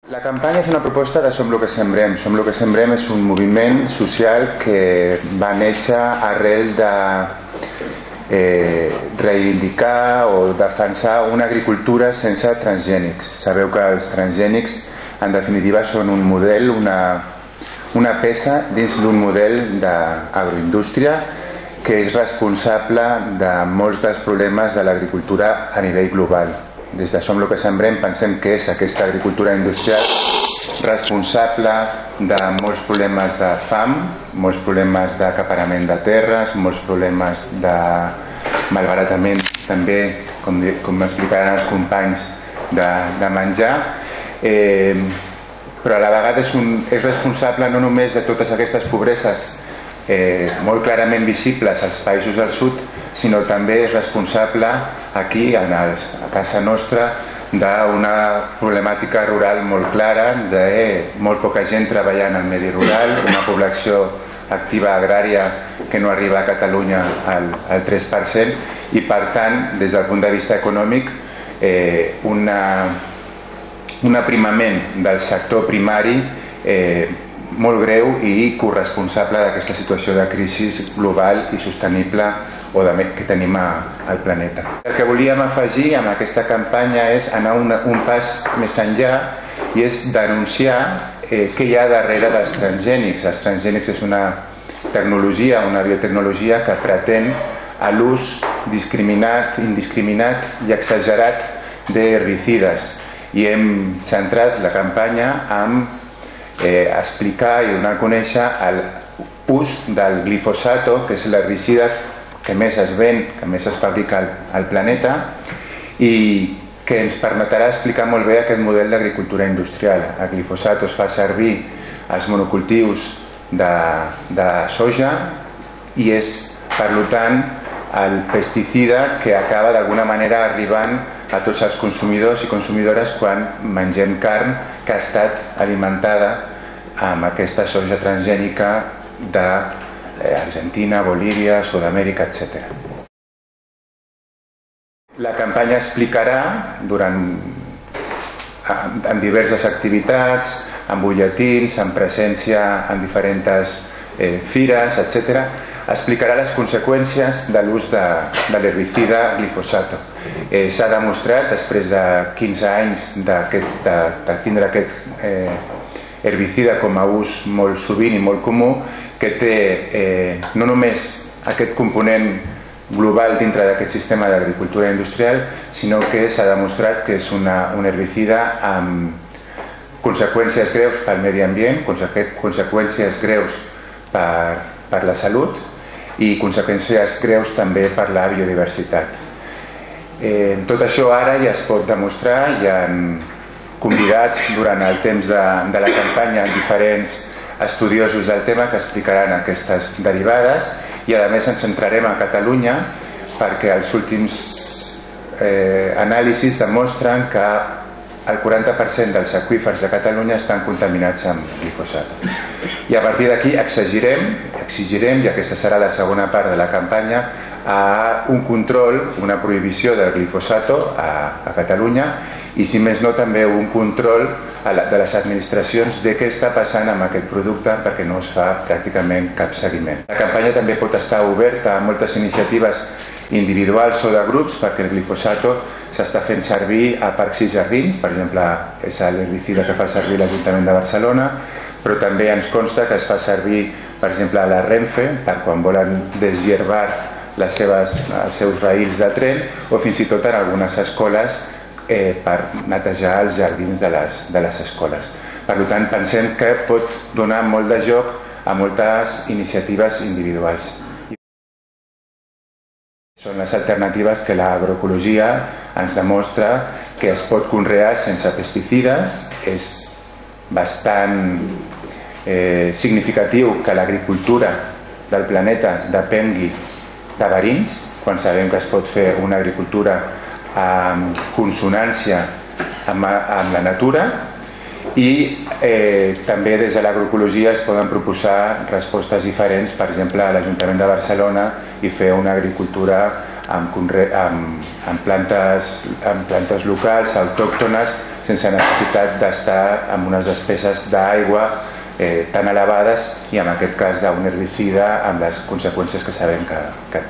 La campanya és una proposta de Som lo que sembrem. Som lo que sembrem és un moviment social que va néixer arrel de reivindicar o defensar una agricultura sense transgènics. Sabeu que els transgènics en definitiva són un model, una peça dins d'un model d'agroindústria que és responsable de molts dels problemes de l'agricultura a nivell global. Des de Som lo que sembrem pensem que és aquesta agricultura industrial responsable de molts problemes de fam, molts problemes d'acaparament de terres, molts problemes de malbaratament també, com explicaran els companys, de menjar, però a la vegada és responsable no només de totes aquestes pobreses molt clarament visibles als països del sud, sinó també és responsable aquí, a casa nostra, d'una problemàtica rural molt clara, de molt poca gent treballant al medi rural, una població activa agrària que no arriba a Catalunya al 3% i per tant, des del punt de vista econòmic, un aprimament del sector primari molt greu i corresponsable d'aquesta situació de crisi global i sostenible que tenim al planeta. El que volíem afegir amb aquesta campanya és anar un pas més enllà i és denunciar què hi ha darrere dels transgènics. Els transgènics és una tecnologia, una biotecnologia que pretén l'ús indiscriminat i exagerat d'herbicides i hem centrat la campanya en explicar i donar a conèixer l'ús del glifosato, que és l'herbicida que més es ven, que més es fabrica al planeta i que ens permetrà explicar molt bé aquest model d'agricultura industrial. El glifosato es fa servir als monocultius de soja i és, per tant, el pesticida que acaba d'alguna manera arribant a tots els consumidors i consumidores quan mengem carn que ha estat alimentada amb aquesta soja transgènica d'Argentina, Bolívia, Sud-amèrica, etc. La campanya explicarà en diverses activitats, en butlletins, en presència en diferents fires, etc. Explicarà les conseqüències de l'ús de l'herbicida glifosato. S'ha demostrat, després de 15 anys de tindre aquest herbicida com a ús molt sovint i molt comú, que té no només aquest component global dintre d'aquest sistema d'agricultura industrial, sinó que s'ha demostrat que és un herbicida amb conseqüències greus pel medi ambient, conseqüències greus per la salut i conseqüències greus també per la biodiversitat. Tot això ara ja es pot demostrar, hi ha convidats durant el temps de la campanya diferents estudiosos del tema que explicaran aquestes derivades i a més ens centrarem a Catalunya perquè els últims anàlisis demostren que el 40% dels aqüífers de Catalunya estan contaminats amb glifosat. I a partir d'aquí exigirem, i aquesta serà la segona part de la campanya, un control, una prohibició del glifosato a Catalunya i, si més no, també un control de les administracions de què està passant amb aquest producte perquè no es fa pràcticament cap seguiment. La campanya també pot estar oberta a moltes iniciatives individuals o de grups perquè el glifosato s'està fent servir a parcs i jardins, per exemple és l'herbicida que fa servir l'Ajuntament de Barcelona, però també ens consta que es fa servir, per exemple, a la Renfe per quan volen desllerbar els seus raïls de tren o fins i tot en algunes escoles per netejar els jardins de les escoles. Per tant, pensem que pot donar molt de joc a moltes iniciatives individuals. Són les alternatives que l'agroecologia ens demostra que es pot conrear sense pesticides. És bastant significatiu que l'agricultura del planeta depengui de verins, quan sabem que es pot fer una agricultura en consonància amb la natura i també des de l'agroecologia es poden proposar respostes diferents, per exemple a l'Ajuntament de Barcelona, i fer una agricultura amb plantes locals, autòctones, sense necessitat d'estar amb unes despeses d'aigua tan elevades i en aquest cas d'un herbicida amb les conseqüències que sabem que té.